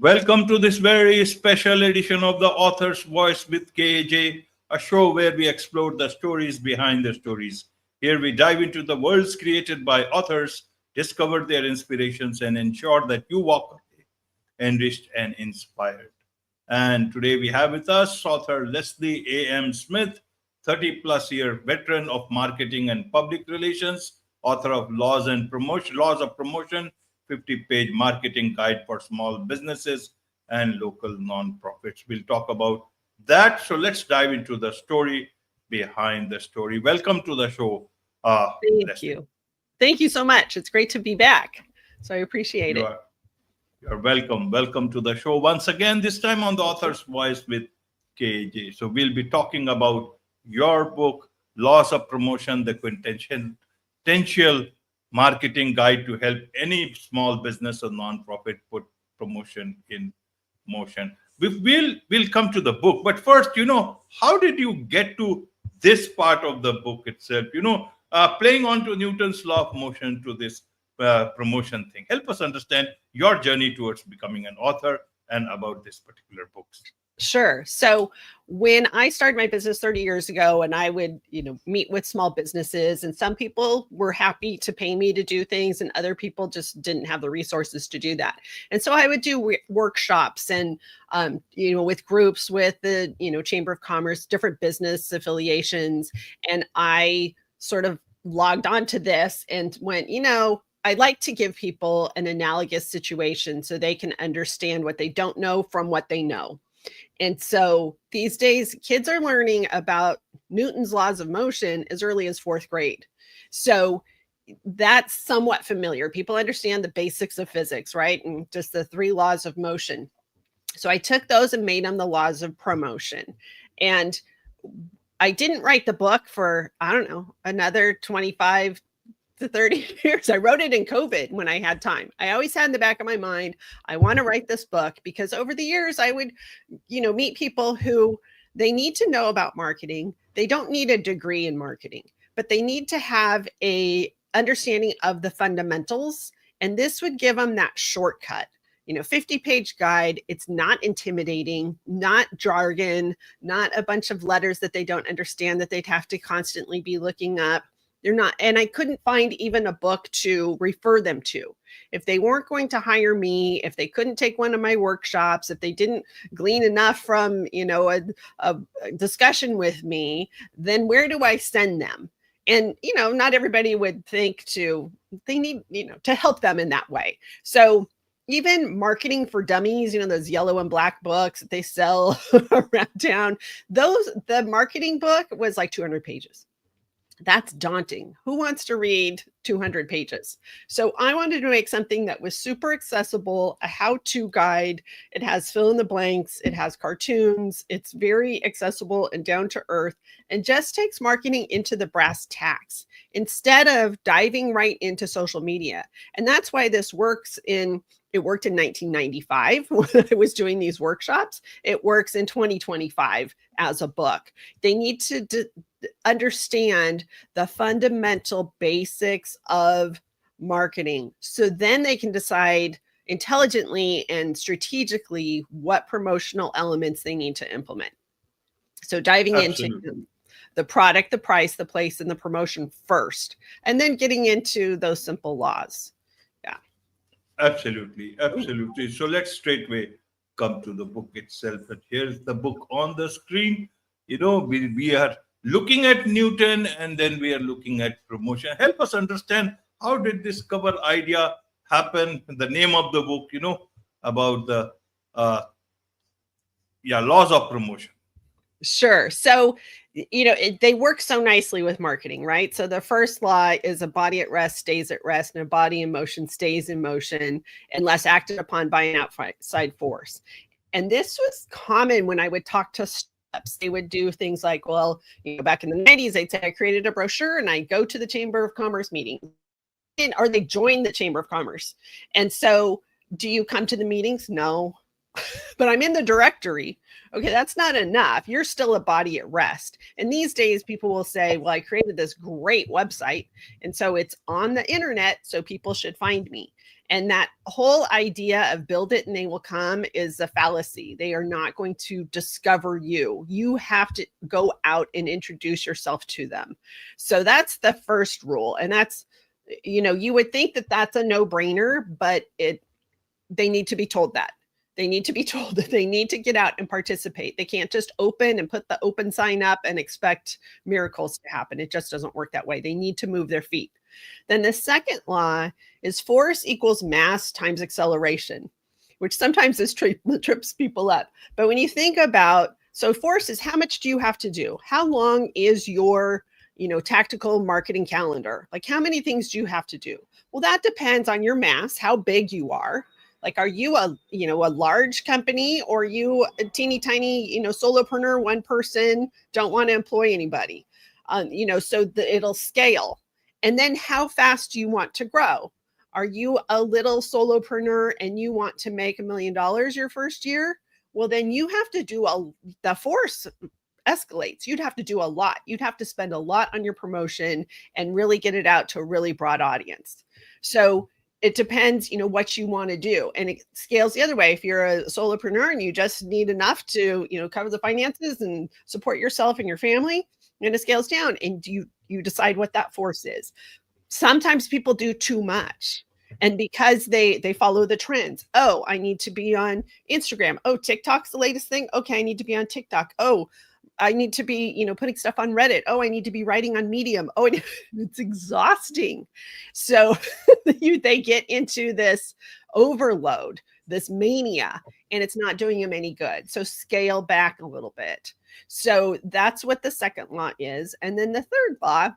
Welcome to this very special edition of The Author's Voice with KAJ, a show where we explore the stories behind the stories. Here we dive into the worlds created by authors, discover their inspirations, and ensure that you walk away enriched and inspired. And today we have with us author Leslie A.M. Smith, 30 plus year veteran of marketing and public relations, author of Laws of Promotion, 50-page marketing guide for small businesses and local nonprofits. We'll talk about that. So let's dive into the story behind the story. Welcome to the show. Thank Leslie. you. Thank you so much. It's great to be back. So I appreciate it. You're welcome. Welcome to the show once again, this time on The Author's Voice with KAJ. So we'll be talking about your book, Laws of Promotion, the quintessential marketing guide to help any small business or nonprofit put promotion in motion. We'll come to the book, but first, how did you get to this part of the book itself? Playing on to Newton's law of motion to this promotion thing. Help us understand your journey towards becoming an author and about this particular book. Sure. So when I started my business 30 years ago, and I would, meet with small businesses, and some people were happy to pay me to do things, and other people just didn't have the resources to do that. And so I would do workshops and, with groups, with the, Chamber of Commerce, different business affiliations. And I sort of logged on to this and went, I'd like to give people an analogous situation so they can understand what they don't know from what they know. And so these days, kids are learning about Newton's laws of motion as early as fourth grade. So that's somewhat familiar. People understand the basics of physics, right? And just the 3 laws of motion. So I took those and made them the laws of promotion. And I didn't write the book for, another 25 to 30 years. I wrote it in COVID when I had time. I always had in the back of my mind, I want to write this book, because over the years I would, meet people who they need to know about marketing. They don't need a degree in marketing, but they need to have a understanding of the fundamentals. And this would give them that shortcut. 50-page guide. It's not intimidating, not jargon, not a bunch of letters that they don't understand that they'd have to constantly be looking up. They're not, and I couldn't find even a book to refer them to. If they weren't going to hire me, if they couldn't take one of my workshops, if they didn't glean enough from, a discussion with me, then where do I send them? And, not everybody would think they need, to help them in that way. So even Marketing for Dummies, those yellow and black books that they sell around town, the marketing book was like 200 pages. That's daunting. Who wants to read 200 pages? So I wanted to make something that was super accessible, a how-to guide. It has fill in the blanks. It has cartoons. It's very accessible and down to earth, and just takes marketing into the brass tacks instead of diving right into social media. And that's why this works it worked in 1995 when I was doing these workshops. It works in 2025 as a book. They need to understand the fundamental basics of marketing, so then they can decide intelligently and strategically what promotional elements they need to implement. So diving into the product, the price, the place, and the promotion first, and then getting into those simple laws. Yeah. Absolutely. So let's straightway come to the book itself. And here's the book on the screen. We are looking at Newton, and then we are looking at promotion. Help us understand, how did this cover idea happen? The name of the book, about the laws of promotion. Sure. So, they work so nicely with marketing, right? So the first law is a body at rest stays at rest, and a body in motion stays in motion unless acted upon by an outside force. And this was common when I would talk to startups. They would do things like, back in the 90s, they'd say, I created a brochure and I go to the Chamber of Commerce meeting, or they join the Chamber of Commerce. And so, do you come to the meetings? No. but I'm in the directory. Okay, that's not enough. You're still a body at rest. And these days, people will say, well, I created this great website, and so it's on the internet, so people should find me. And that whole idea of build it and they will come is a fallacy. They are not going to discover you. You have to go out and introduce yourself to them. So that's the first rule. And that's, you would think that that's a no-brainer, but they need to be told that. They need to be told that they need to get out and participate. They can't just open and put the open sign up and expect miracles to happen. It just doesn't work that way. They need to move their feet. Then the second law is force equals mass times acceleration, which sometimes trips people up. But when you think about, so force is how much do you have to do? How long is your tactical marketing calendar? Like how many things do you have to do? Well, that depends on your mass, how big you are. Like, are you a large company, or are you a teeny tiny, solopreneur, one person, don't want to employ anybody? So it'll scale. And then how fast do you want to grow? Are you a little solopreneur and you want to make $1 million your first year? Well, then you have to do the force escalates. You'd have to do a lot. You'd have to spend a lot on your promotion and really get it out to a really broad audience. So it depends, what you want to do. And it scales the other way. If you're a solopreneur and you just need enough to, cover the finances and support yourself and your family, and it scales down, and you decide what that force is. Sometimes people do too much. And because they follow the trends. Oh, I need to be on Instagram. Oh, TikTok's the latest thing. Okay, I need to be on TikTok. Oh, I need to be, putting stuff on Reddit. Oh, I need to be writing on Medium. Oh, it's exhausting. So they get into this overload, this mania, and it's not doing them any good. So scale back a little bit. So that's what the second law is. And then the third law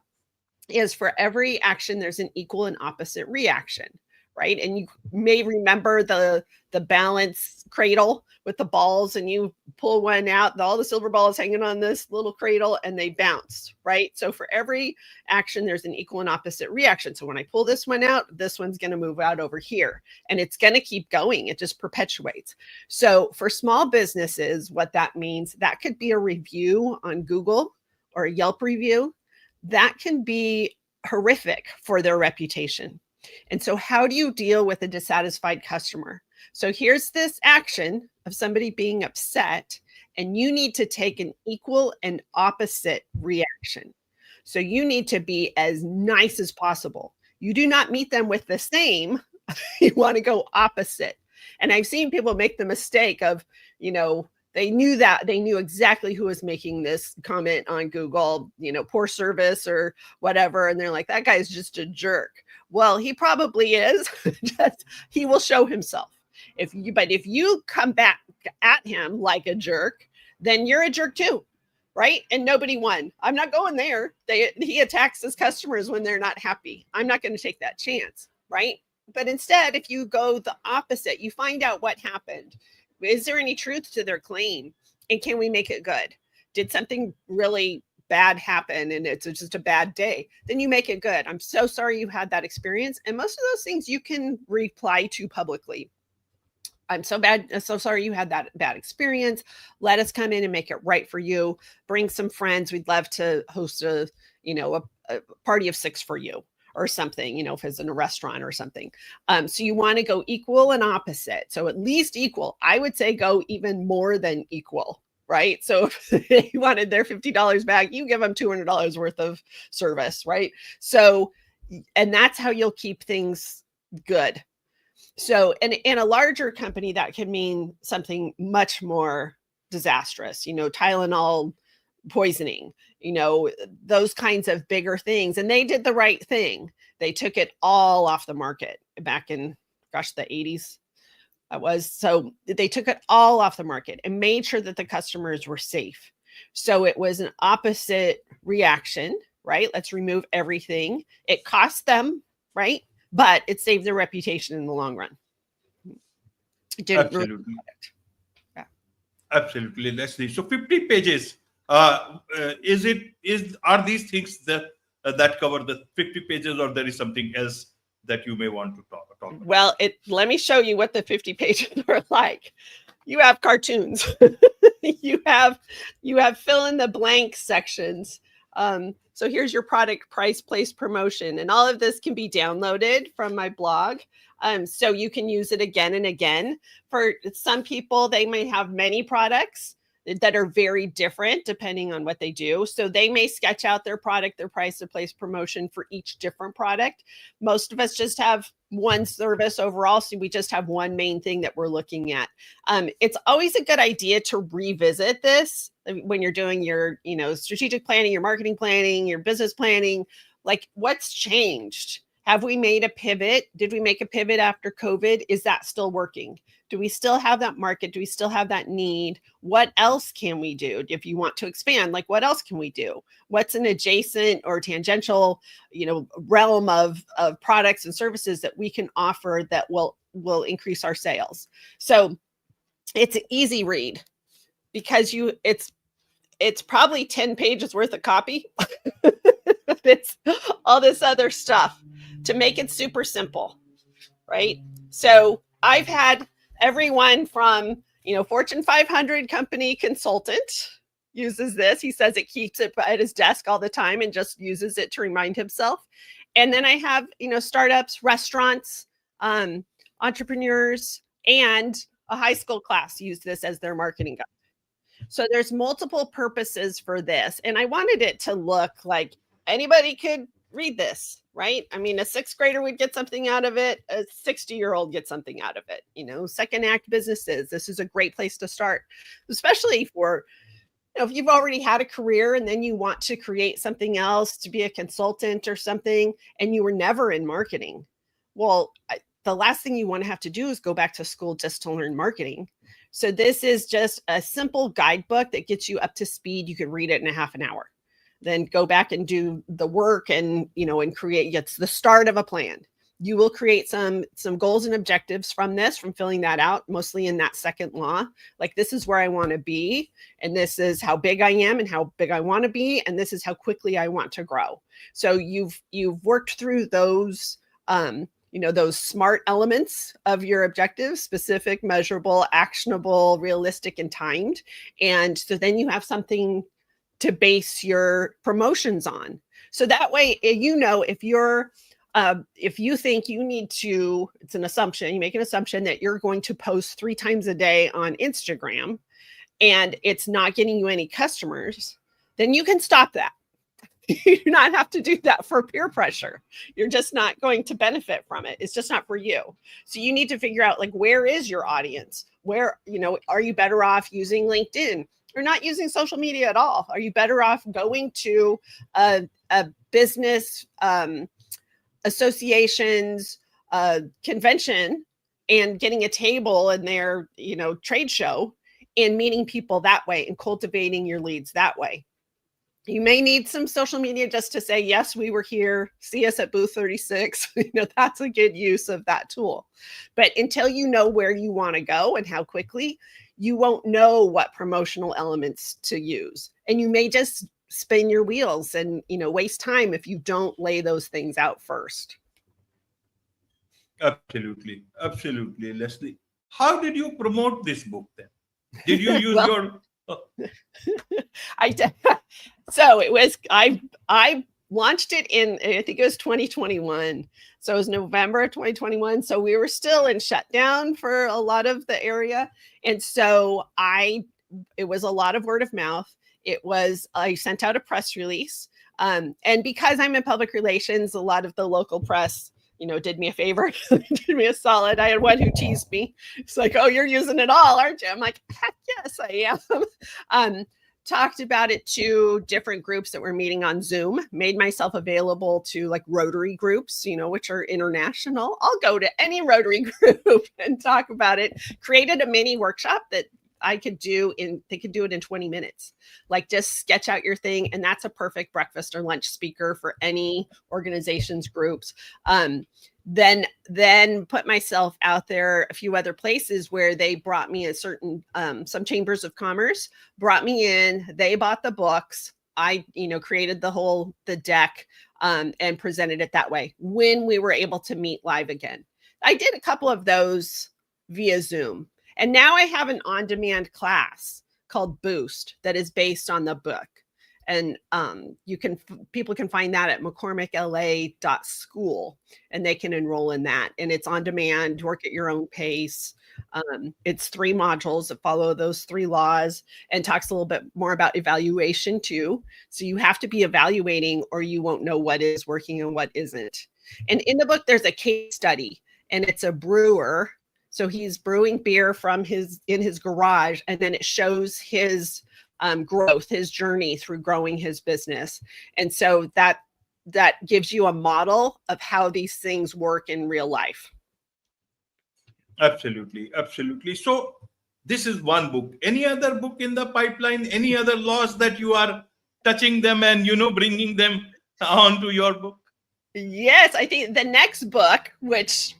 is for every action, there's an equal and opposite reaction, right? And you may remember the balance cradle with the balls, and you pull one out, all the silver balls hanging on this little cradle, and they bounce, right? So for every action, there's an equal and opposite reaction. So when I pull this one out, this one's going to move out over here, and it's going to keep going. It just perpetuates. So for small businesses, what that means, that could be a review on Google or a Yelp review. That can be horrific for their reputation. And so how do you deal with a dissatisfied customer? So here's this action of somebody being upset, and you need to take an equal and opposite reaction. So you need to be as nice as possible. You do not meet them with the same. You want to go opposite. And I've seen people make the mistake of, they knew exactly who was making this comment on Google, poor service or whatever. And they're like, that guy's just a jerk. Well, he probably is. He will show himself. But if you come back at him like a jerk, then you're a jerk too, right? And nobody won. I'm not going there. He attacks his customers when they're not happy. I'm not going to take that chance, right? But instead, if you go the opposite, you find out what happened. Is there any truth to their claim? And can we make it good? Did something really bad happen and it's just a bad day? Then you make it good. I'm so sorry you had that experience. And most of those things you can reply to publicly. I'm so sorry you had that bad experience. Let us come in and make it right for you. Bring some friends. We'd love to host a party of 6 for you, or something, if it's in a restaurant or something. So you want to go equal and opposite. So at least equal. I would say go even more than equal, right? So if they wanted their $50 back, you give them $200 worth of service, right? So, and that's how you'll keep things good. So in a larger company, that can mean something much more disastrous, Tylenol poisoning, those kinds of bigger things. And they did the right thing. They took it all off the market back in, the 80s. So they took it all off the market and made sure that the customers were safe. So it was an opposite reaction, right? Let's remove everything. It cost them, right? But it saved their reputation in the long run. Absolutely. Yeah. Absolutely, Leslie. So 50 pages. Are these things that cover the 50 pages, or there is something else that you may want to talk about? Well, let me show you what the 50 pages are like. you have cartoons. you have fill in the blank sections. So here's your product, price, place, promotion, and all of this can be downloaded from my blog. So you can use it again and again. For some people, they may have many products that are very different depending on what they do. So they may sketch out their product, their price, their place, promotion for each different product. Most of us just have one service overall. So we just have one main thing that we're looking at. It's always a good idea to revisit this when you're doing your, strategic planning, your marketing planning, your business planning. Like, what's changed? Have we made a pivot? Did we make a pivot after COVID? Is that still working? Do we still have that market? Do we still have that need? What else can we do? If you want to expand, like, what else can we do? What's an adjacent or tangential, realm of products and services that we can offer that will increase our sales? So it's an easy read because it's probably 10 pages worth of copy. It's all this other stuff to make it super simple, right? So I've had everyone from, Fortune 500 company consultant uses this. He says it keeps it at his desk all the time and just uses it to remind himself. And then I have, startups, restaurants, entrepreneurs, and a high school class use this as their marketing guide. So there's multiple purposes for this. And I wanted it to look like anybody could read this, right? I mean, a sixth grader would get something out of it. A 60-year-old gets something out of it. Second act businesses. This is a great place to start, especially for, if you've already had a career and then you want to create something else to be a consultant or something, and you were never in marketing. Well, the last thing you want to have to do is go back to school just to learn marketing. So this is just a simple guidebook that gets you up to speed. You can read it in a half an hour. Then go back and do the work and, and create. It's the start of a plan. You will create some goals and objectives from filling that out, mostly in that second law. Like, this is where I want to be, and this is how big I am and how big I want to be, and this is how quickly I want to grow. So you've worked through those, those SMART elements of your objectives: specific, measurable, actionable, realistic, and timed. And so then you have something to base your promotions on. So that way, if you think you need to, it's an assumption, you make an assumption that you're going to post 3 times a day on Instagram and it's not getting you any customers, then you can stop that. You do not have to do that for peer pressure. You're just not going to benefit from it. It's just not for you. So you need to figure out, like, where is your audience? Where, are you better off using LinkedIn or not using social media at all? Are you better off going to a business association's convention and getting a table in their, trade show and meeting people that way and cultivating your leads that way? You may need some social media just to say, yes, we were here. See us at booth 36. That's a good use of that tool. But until you know where you want to go and how quickly, you won't know what promotional elements to use. And you may just spin your wheels and, waste time if you don't lay those things out first. Absolutely. Absolutely, Leslie. How did you promote this book then? Did you use your... I did. So it was, I launched it in, I think it was 2021. So it was November of 2021. So we were still in shutdown for a lot of the area. And so it was a lot of word of mouth. I sent out a press release. And because I'm in public relations, a lot of the local press, did me a favor, did me a solid. I had one who teased me. It's like, oh, you're using it all, aren't you? I'm like, heck yes, I am. Talked about it to different groups that were meeting on Zoom, made myself available to, like, Rotary groups, which are international. I'll go to any Rotary group and talk about it. Created a mini workshop that they could do it in 20 minutes. Like, just sketch out your thing. And that's a perfect breakfast or lunch speaker for any organizations, groups. Then put myself out there a few other places where they brought me a certain, some chambers of commerce brought me in, they bought the books. I, created the deck, and presented it that way when we were able to meet live again. I did a couple of those via Zoom. And now I have an on-demand class called Boost that is based on the book. And people can find that at mccormickla.school, and they can enroll in that. And it's on demand, work at your own pace. It's 3 modules that follow those 3 laws, and talks a little bit more about evaluation too. So you have to be evaluating, or you won't know what is working and what isn't. And in the book, there's a case study, and it's a brewer. So he's brewing beer in his garage, and then it shows his growth, his journey through growing his business. And so that gives you a model of how these things work in real life. Absolutely. So this is one book. Any other book in the pipeline? Any other laws that you are touching them and bringing them onto your book? Yes, I think the next book, which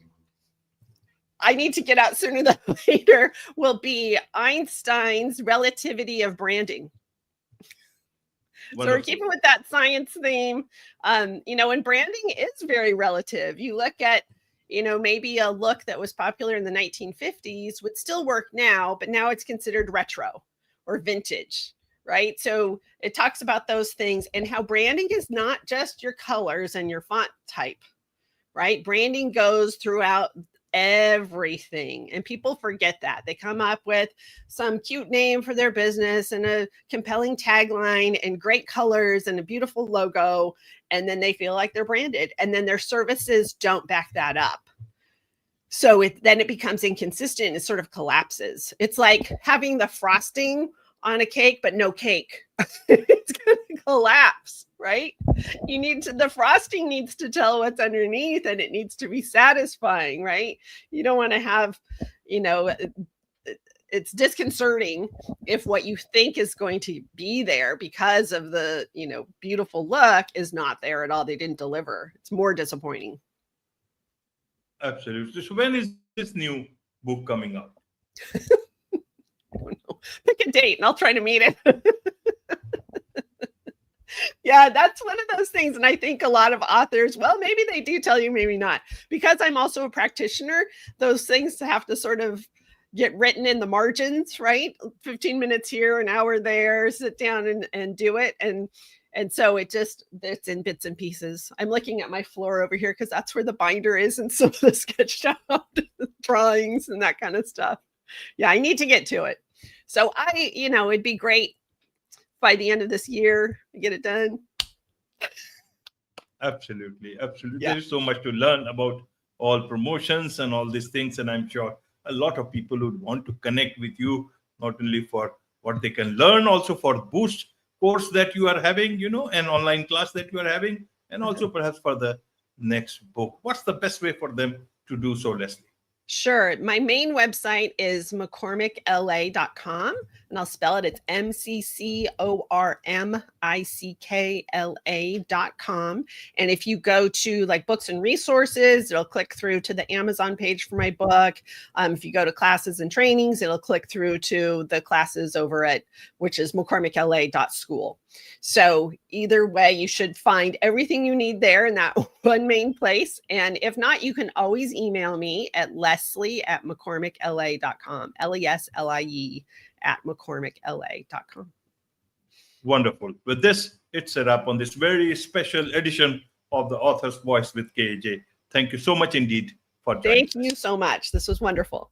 I need to get out sooner than later, will be Einstein's Relativity of Branding. Wonderful. So we're keeping with that science theme. And branding is very relative. You look at, maybe a look that was popular in the 1950s would still work now, but now it's considered retro or vintage, right? So it talks about those things, and how branding is not just your colors and your font type, right? Branding goes throughout everything, and people forget that. They come up with some cute name for their business and a compelling tagline and great colors and a beautiful logo, and then they feel like they're branded, and then their services don't back that up. So then it becomes inconsistent. It sort of collapses. It's like having the frosting on a cake but no cake. It's going to collapse, right? The frosting needs to tell what's underneath, and it needs to be satisfying, right? You don't want to have, it's disconcerting if what you think is going to be there because of the, beautiful look is not there at all. They didn't deliver. It's more disappointing. Absolutely. So when is this new book coming out? I don't know. Pick a date and I'll try to meet it. Yeah, that's one of those things. And I think a lot of authors, well, maybe they do tell you, maybe not. Because I'm also a practitioner, those things have to sort of get written in the margins, right? 15 minutes here, an hour there, sit down and do it. And so it's in bits and pieces. I'm looking at my floor over here because that's where the binder is and some of the sketched out drawings and that kind of stuff. Yeah, I need to get to it. So it'd be great by the end of this year to get it done. Absolutely. Yeah. There's so much to learn about all promotions and all these things. And I'm sure a lot of people would want to connect with you, not only for what they can learn, also for Boost course that you are having, an online class that you are having, and also perhaps for the next book. What's the best way for them to do so, Leslie? Sure. My main website is mccormickla.com, and I'll spell it. It's mccormickla.com. And if you go to like books and resources, it'll click through to the Amazon page for my book. If you go to classes and trainings, it'll click through to the classes over at, which is mccormickla.school. So either way, you should find everything you need there in that one main place. And if not, you can always email me at leslie@mccormickla.com, leslie@mccormickla.com. Wonderful. With this, it's a wrap on this very special edition of The Author's Voice with KAJ. Thank you so much indeed for joining us. Thank you so much. This was wonderful.